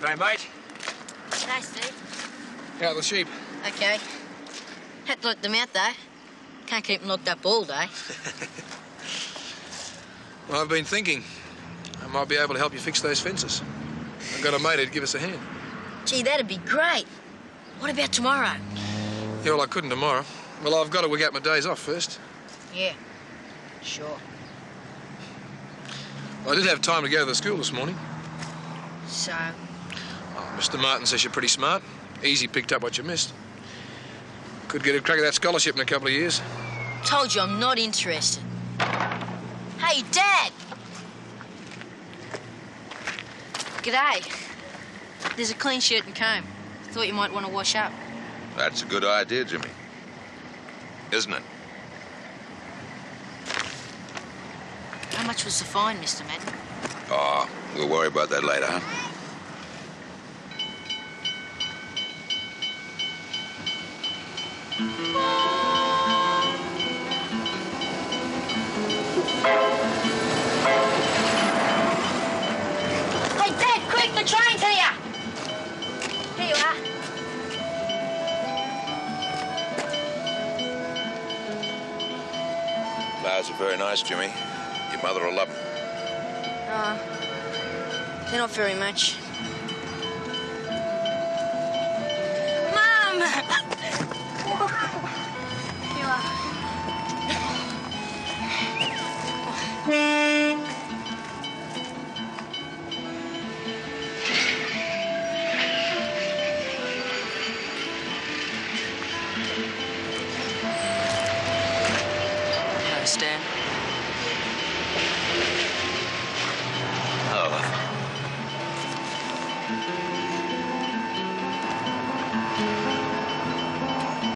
Hey, mate. Hey, Steve. How are the sheep? Okay. Had to let them out, though. Can't keep them locked up all day. Well, I've been thinking I might be able to help you fix those fences. I've got a mate who'd give us a hand. Gee, that'd be great. What about tomorrow? Yeah, well, I couldn't tomorrow. Well, I've got to wig out my days off first. Yeah, sure. I did have time to go to the school this morning. So? Oh, Mr. Martin says you're pretty smart. Easy picked up what you missed. Could get a crack at that scholarship in a couple of years. Told you I'm not interested. Hey, Dad! G'day. There's a clean shirt and comb. Thought you might want to wash up. That's a good idea, Jimmy. Isn't it? How much was the fine, Mr. Madden? Oh, we'll worry about that later, huh? Hey, Dad, quick, the train's here! Here you are. Flowers are very nice, Jimmy. Your mother will love them. They're not very much. Mum!